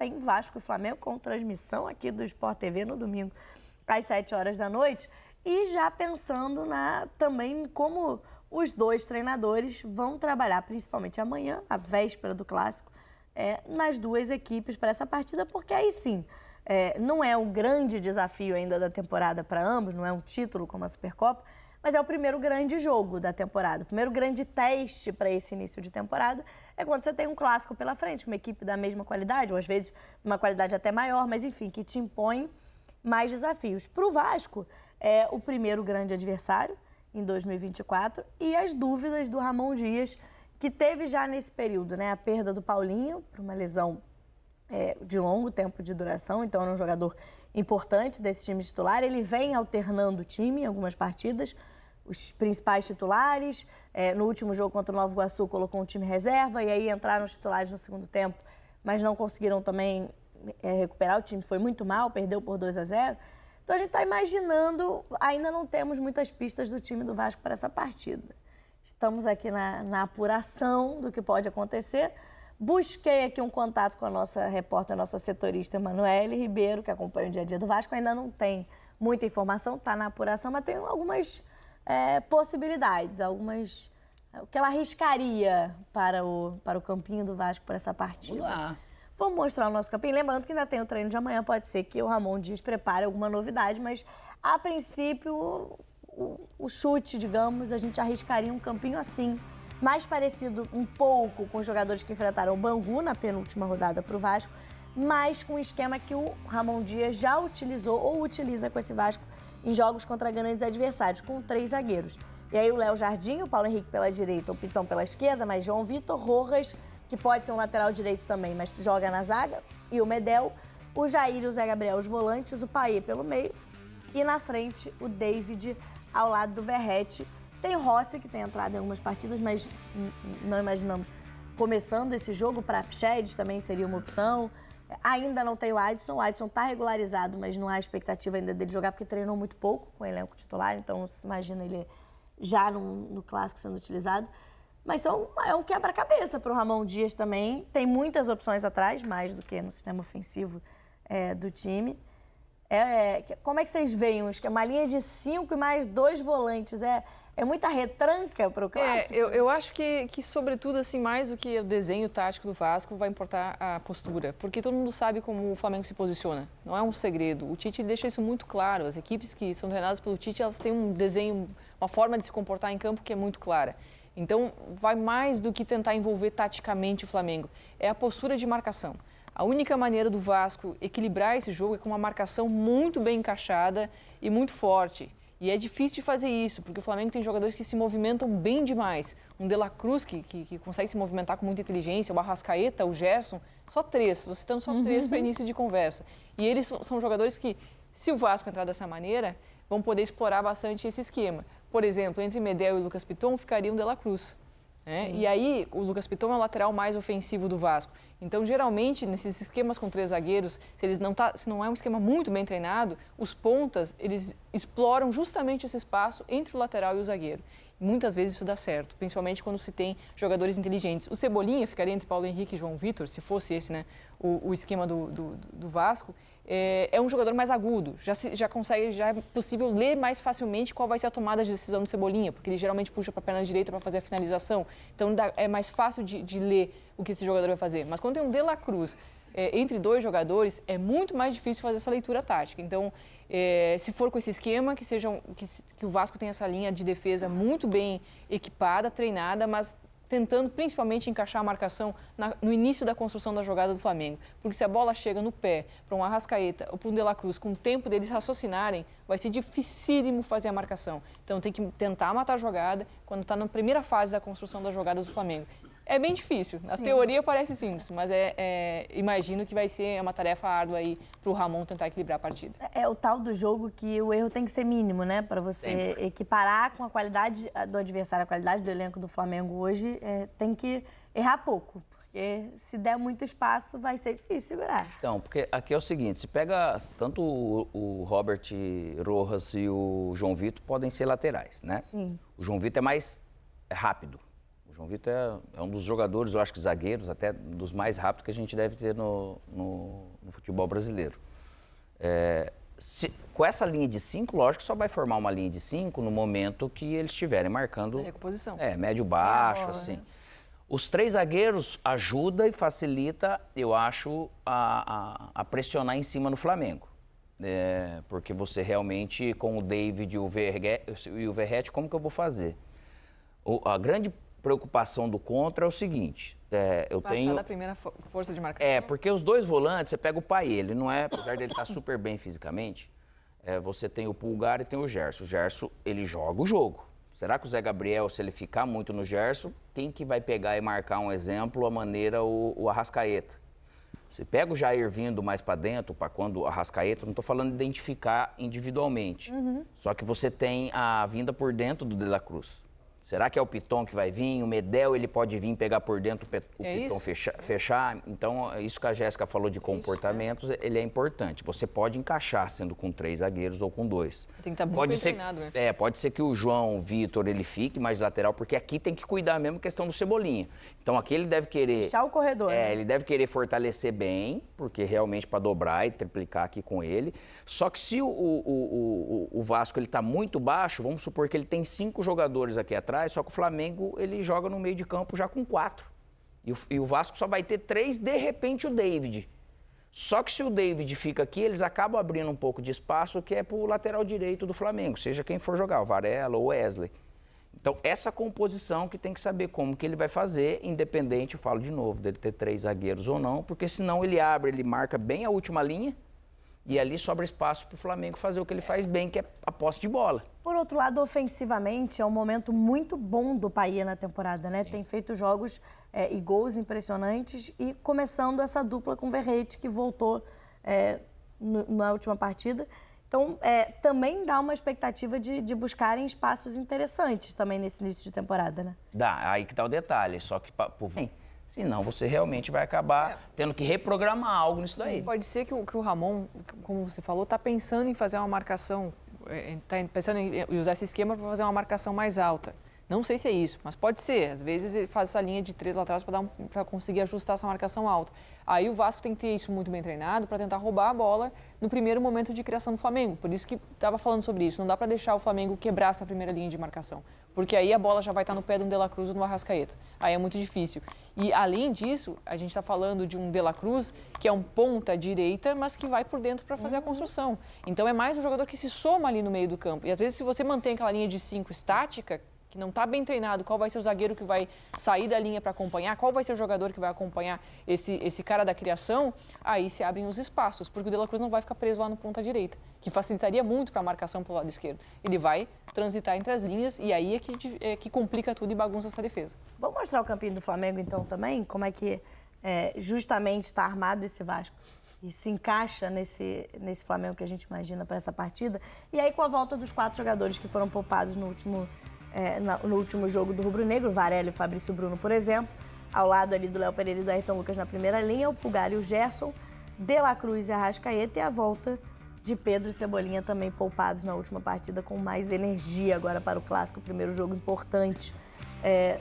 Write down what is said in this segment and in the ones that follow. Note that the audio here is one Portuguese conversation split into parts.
tem Vasco e Flamengo com transmissão aqui do Sport TV no domingo às 7 horas da noite. E já pensando também como os dois treinadores vão trabalhar, principalmente amanhã, a véspera do Clássico, nas duas equipes para essa partida, porque aí sim, não é um grande desafio ainda da temporada para ambos, não é um título como a Supercopa, mas é o primeiro grande jogo da temporada. O primeiro grande teste para esse início de temporada é quando você tem um clássico pela frente, uma equipe da mesma qualidade, ou às vezes uma qualidade até maior, mas enfim, que te impõe mais desafios. Para o Vasco, é o primeiro grande adversário em 2024 e as dúvidas do Ramon Dias, que teve já nesse período, né, a perda do Paulinho por uma lesão de longo tempo de duração, então era um jogador importante desse time titular. Ele vem alternando o time em algumas partidas, os principais titulares. No último jogo contra o Nova Iguaçu colocou um time reserva e aí entraram os titulares no segundo tempo, mas não conseguiram também recuperar. O time foi muito mal, perdeu por 2-0. Então a gente está imaginando, ainda não temos muitas pistas do time do Vasco para essa partida. Estamos aqui na apuração do que pode acontecer. Busquei aqui um contato com a nossa repórter, a nossa setorista Emanuele Ribeiro, que acompanha o dia a dia do Vasco. Ainda não tem muita informação, está na apuração, mas tem algumas possibilidades, o que ela arriscaria para o campinho do Vasco para essa partida. Vamos lá. Vamos mostrar o nosso campinho. Lembrando que ainda tem o treino de amanhã, pode ser que o Ramon Dias prepare alguma novidade, mas a princípio o chute, digamos, a gente arriscaria um campinho assim, mais parecido um pouco com os jogadores que enfrentaram o Bangu na penúltima rodada para o Vasco, mas com o esquema que o Ramon Dias já utilizou ou utiliza com esse Vasco em jogos contra grandes adversários, com 3 zagueiros. E aí o Léo Jardim, o Paulo Henrique pela direita, o Pitão pela esquerda, mas João Vitor, Rojas, que pode ser um lateral direito também, mas joga na zaga, e o Medel, o Jair e o Zé Gabriel, os volantes, o Paê pelo meio, e na frente o David ao lado do Verratti. Tem o Rossi, que tem entrado em algumas partidas, mas não imaginamos começando esse jogo. Para Praxedes também seria uma opção. Ainda não tem o Adson está regularizado, mas não há expectativa ainda dele jogar, porque treinou muito pouco com o elenco titular, então se imagina ele já no Clássico sendo utilizado. Mas é um quebra-cabeça para o Ramon Dias também. Tem muitas opções atrás, mais do que no sistema ofensivo do time. Como é que vocês veem uma linha de 5 e mais 2 volantes? É muita retranca para o Clássico? Eu acho que, sobretudo, assim, mais do que o desenho tático do Vasco, vai importar a postura. Porque todo mundo sabe como o Flamengo se posiciona. Não é um segredo. O Tite deixa isso muito claro. As equipes que são treinadas pelo Tite, elas têm um desenho, uma forma de se comportar em campo que é muito clara. Então, vai mais do que tentar envolver taticamente o Flamengo. É a postura de marcação. A única maneira do Vasco equilibrar esse jogo é com uma marcação muito bem encaixada e muito forte. E é difícil de fazer isso, porque o Flamengo tem jogadores que se movimentam bem demais. Um De La Cruz, que consegue se movimentar com muita inteligência, o Arrascaeta, o Gerson, só 3. Estou citando só 3 para início de conversa. E eles são jogadores que, se o Vasco entrar dessa maneira, vão poder explorar bastante esse esquema. Por exemplo, entre Medel e Lucas Piton ficaria um De La Cruz. E aí, o Lucas Piton é o lateral mais ofensivo do Vasco. Então, geralmente, nesses esquemas com 3 zagueiros, se não é um esquema muito bem treinado, os pontas, eles exploram justamente esse espaço entre o lateral e o zagueiro. Muitas vezes isso dá certo, principalmente quando se tem jogadores inteligentes. O Cebolinha ficaria entre Paulo Henrique e João Vitor, se fosse esse, né, o esquema do Vasco. É um jogador mais agudo, já é possível ler mais facilmente qual vai ser a tomada de decisão do Cebolinha, porque ele geralmente puxa para a perna direita para fazer a finalização. Então é mais fácil de ler o que esse jogador vai fazer. Mas quando tem um De La Cruz entre 2 jogadores, é muito mais difícil fazer essa leitura tática. Então, se for com esse esquema, que o Vasco tem essa linha de defesa muito bem equipada, treinada, mas tentando principalmente encaixar a marcação no início da construção da jogada do Flamengo. Porque se a bola chega no pé para um Arrascaeta ou para um De La Cruz, com o tempo deles raciocinarem, vai ser dificílimo fazer a marcação. Então tem que tentar matar a jogada quando está na primeira fase da construção das jogadas do Flamengo. É bem difícil. Na teoria parece simples, mas imagino que vai ser uma tarefa árdua aí para o Ramon tentar equilibrar a partida. É o tal do jogo que o erro tem que ser mínimo, né? Para você equiparar com a qualidade do adversário, a qualidade do elenco do Flamengo hoje, tem que errar pouco. Porque se der muito espaço, vai ser difícil segurar. Então, porque aqui é o seguinte, se pega tanto o Robert Rojas e o João Vitor, podem ser laterais, né? Sim. O João Vitor é mais rápido. O João Vitor é um dos jogadores, eu acho que zagueiros, até dos mais rápidos que a gente deve ter no futebol brasileiro. Com essa linha de 5, lógico que só vai formar uma linha de 5 no momento que eles estiverem marcando... recomposição. Médio-baixo, assim. Os 3 zagueiros ajuda e facilita, eu acho, a pressionar em cima no Flamengo. Porque você realmente, com o David e o Verratti, como que eu vou fazer? A grande preocupação do contra é o seguinte, Passar da primeira força de marcação. Porque os 2 volantes, você pega o Payet, ele não é, apesar dele estar super bem fisicamente, você tem o Pulgar e tem o Gerson. O Gerson, ele joga o jogo. Será que o Zé Gabriel, se ele ficar muito no Gerson, quem que vai pegar e marcar um exemplo, a maneira o Arrascaeta? Você pega o Jair vindo mais para dentro, para quando o Arrascaeta, não estou falando de identificar individualmente, só que você tem a vinda por dentro do De La Cruz. Será que é o Piton que vai vir? O Medel, ele pode vir pegar por dentro o Piton fechar? Então, isso que a Jéssica falou de comportamentos, ele é importante. Você pode encaixar sendo com 3 zagueiros ou com 2. Tem que estar muito bem treinado, né? Pode ser que o João Vitor, ele fique mais lateral, porque aqui tem que cuidar mesmo questão do Cebolinha. Então, aqui ele deve querer... Fechar o corredor. Ele deve querer fortalecer bem, porque realmente para dobrar e triplicar aqui com ele. Só que se o Vasco, ele está muito baixo, vamos supor que ele tem 5 jogadores aqui atrás, só que o Flamengo, ele joga no meio de campo já com 4. E o Vasco só vai ter 3, de repente, o David. Só que se o David fica aqui, eles acabam abrindo um pouco de espaço, que é para o lateral direito do Flamengo, seja quem for jogar, o Varela ou o Wesley. Então, essa composição que tem que saber como que ele vai fazer, independente, eu falo de novo, dele ter 3 zagueiros ou não, porque senão ele abre, ele marca bem a última linha, e ali sobra espaço para o Flamengo fazer o que ele faz bem, que é a posse de bola. Por outro lado, ofensivamente, é um momento muito bom do Payet na temporada, né? Sim. Tem feito jogos e gols impressionantes e começando essa dupla com o Verratti, que voltou na última partida. Então, também dá uma expectativa de buscarem espaços interessantes também nesse início de temporada, né? Dá, aí que tá o detalhe, só que senão você realmente vai acabar tendo que reprogramar algo nisso daí. Pode ser que o Ramon, como você falou, está pensando em fazer uma marcação, está pensando em usar esse esquema para fazer uma marcação mais alta. Não sei se é isso, mas pode ser. Às vezes ele faz essa linha de 3 laterais para conseguir ajustar essa marcação alta. Aí o Vasco tem que ter isso muito bem treinado para tentar roubar a bola no primeiro momento de criação do Flamengo. Por isso que estava falando sobre isso. Não dá para deixar o Flamengo quebrar essa primeira linha de marcação. Porque aí a bola já vai estar no pé de um De La Cruz ou no Arrascaeta. Aí é muito difícil. E além disso, a gente está falando de um De La Cruz que é um ponta direita, mas que vai por dentro para fazer a construção. Então é mais um jogador que se soma ali no meio do campo. E às vezes se você mantém aquela linha de 5 estática, que não está bem treinado, qual vai ser o zagueiro que vai sair da linha para acompanhar, qual vai ser o jogador que vai acompanhar esse cara da criação, aí se abrem os espaços, porque o De La Cruz não vai ficar preso lá no ponta direita, que facilitaria muito para a marcação pelo lado esquerdo. Ele vai transitar entre as linhas e aí é que complica tudo e bagunça essa defesa. Vamos mostrar o campinho do Flamengo então também, como é que justamente está armado esse Vasco e se encaixa nesse Flamengo que a gente imagina para essa partida. E aí com a volta dos 4 jogadores que foram poupados no último jogo do Rubro Negro, Varela e Fabrício Bruno, por exemplo, ao lado ali do Léo Pereira e do Ayrton Lucas na primeira linha, o Pulgar e o Gerson, De La Cruz e Arrascaeta, e a volta de Pedro e Cebolinha também poupados na última partida com mais energia agora para o Clássico, o primeiro jogo importante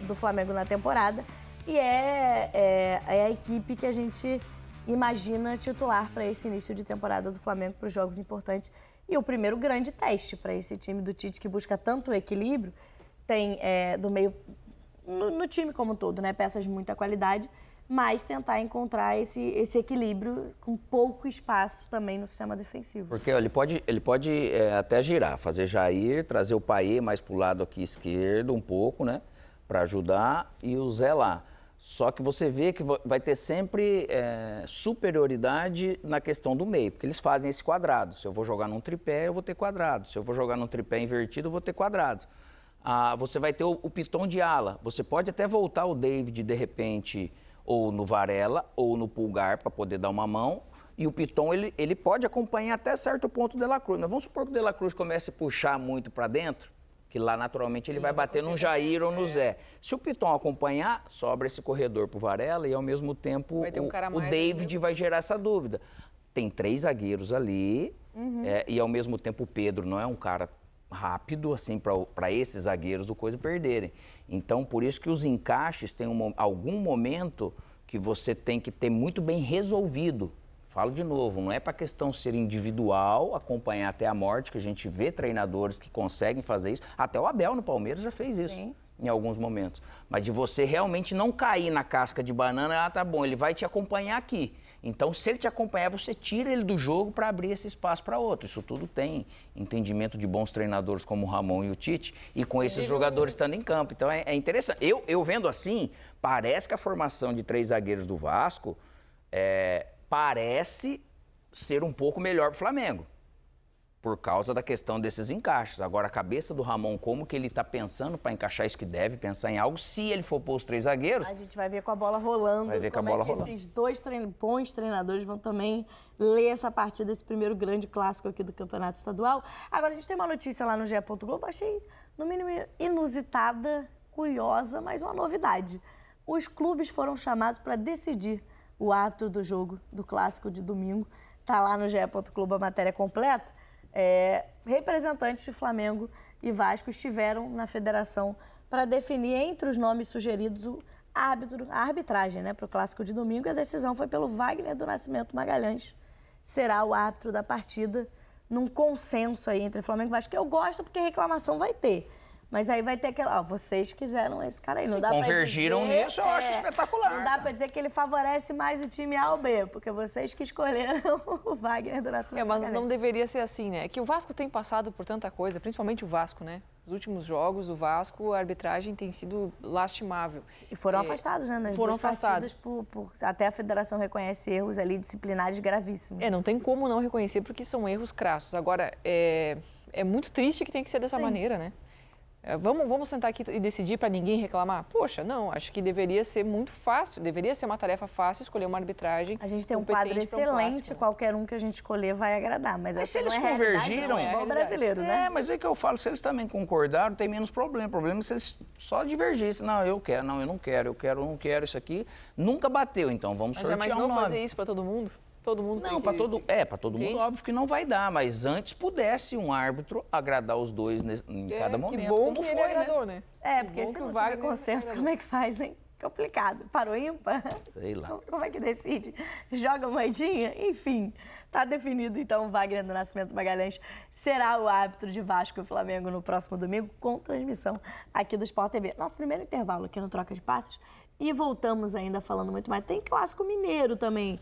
do Flamengo na temporada. E é a equipe que a gente imagina titular para esse início de temporada do Flamengo, para os jogos importantes. E o primeiro grande teste para esse time do Tite, que busca tanto equilíbrio, tem do meio, no time como um todo, né? Peças de muita qualidade, mas tentar encontrar esse equilíbrio com pouco espaço também no sistema defensivo. Porque ó, ele pode até girar, fazer Jair, trazer o Payet mais para o lado aqui esquerdo um pouco, né? Para ajudar, e o Zé lá. Só que você vê que vai ter sempre superioridade na questão do meio, porque eles fazem esse quadrado. Se eu vou jogar num tripé, eu vou ter quadrado. Se eu vou jogar num tripé invertido, eu vou ter quadrado. Você vai ter o Piton de ala. Você pode até voltar o David, de repente, ou no Varela, ou no Pulgar, para poder dar uma mão. E o Piton, ele pode acompanhar até certo ponto o De La Cruz. Mas vamos supor que o De La Cruz comece a puxar muito para dentro, que lá, naturalmente, ele vai bater no Jair ou no Zé. Se o Piton acompanhar, sobra esse corredor para o Varela e, ao mesmo tempo, o David vai gerar essa dúvida. Tem 3 zagueiros ali e, ao mesmo tempo, o Pedro não é um cara rápido, assim, para esses zagueiros do Coisa perderem. Então, por isso que os encaixes têm algum momento que você tem que ter muito bem resolvido. Falo de novo, não é para a questão ser individual, acompanhar até a morte, que a gente vê treinadores que conseguem fazer isso. Até o Abel no Palmeiras já fez isso. Sim. Em alguns momentos. Mas de você realmente não cair na casca de banana, tá bom, ele vai te acompanhar aqui. Então, se ele te acompanhar, você tira ele do jogo para abrir esse espaço para outro. Isso tudo tem entendimento de bons treinadores como o Ramon e o Tite, e com esses jogadores estando em campo. Então, é interessante. Eu vendo assim, parece que a formação de 3 zagueiros do Vasco parece ser um pouco melhor para o Flamengo, por causa da questão desses encaixes. Agora, a cabeça do Ramon, como que ele está pensando para encaixar isso, que deve pensar em algo, se ele for pôr os 3 zagueiros... A gente vai ver com a bola rolando. Vai ver com a bola rolando. Esses 2 bons treinadores vão também ler essa partida, esse primeiro grande clássico aqui do Campeonato Estadual. Agora, a gente tem uma notícia lá no GE. Globo, achei, no mínimo, inusitada, curiosa, mas uma novidade. Os clubes foram chamados para decidir o árbitro do jogo do clássico de domingo. Está lá no GE. Globo a matéria completa. Representantes de Flamengo e Vasco estiveram na federação para definir entre os nomes sugeridos a arbitragem, né, para o clássico de domingo. E a decisão foi pelo Wagner do Nascimento Magalhães. Será o árbitro da partida, num consenso aí entre Flamengo e Vasco, que eu gosto porque reclamação vai ter. Mas aí vai ter aquela... vocês quiseram esse cara aí. Não Se dá convergiram pra dizer, nisso, eu acho espetacular. Não dá para dizer que ele favorece mais o time A ou B, porque vocês que escolheram o Wagner do Nascimento. Mas não deveria ser assim, né? É que o Vasco tem passado por tanta coisa, principalmente o Vasco, né? Nos últimos jogos, o Vasco, a arbitragem tem sido lastimável. E foram afastados, né? Nas duas partidas, até a federação reconhece erros ali disciplinares gravíssimos. Não tem como não reconhecer, porque são erros crassos. Agora, é muito triste que tem que ser dessa maneira, né? Vamos sentar aqui e decidir para ninguém reclamar? Poxa, não, acho que deveria ser muito fácil, deveria ser uma tarefa fácil escolher uma arbitragem. A gente tem um quadro excelente, qualquer um que a gente escolher vai agradar, mas se eles convergiram, é brasileiro, né? Mas é que eu falo, se eles também concordaram, tem menos problema. O problema é se eles só divergissem. Não, eu quero, não, eu não quero, não quero isso aqui. Nunca bateu, então vamos sortear um nome. Mas não fazer isso para todo mundo? Todo mundo não, para todo mundo, óbvio que não vai dar, mas antes pudesse um árbitro agradar os dois em cada momento. Que bom que ele agradou, né? Porque se não tiver consenso, como é que faz, hein? Complicado. Parou ímpar? Sei lá. Como é que decide? Joga moedinha? Enfim, tá definido, então, o Wagner do Nascimento Magalhães será o árbitro de Vasco e Flamengo no próximo domingo, com transmissão aqui do Sport TV. Nosso primeiro intervalo aqui no Troca de Passes. E voltamos ainda falando muito mais. Tem clássico mineiro também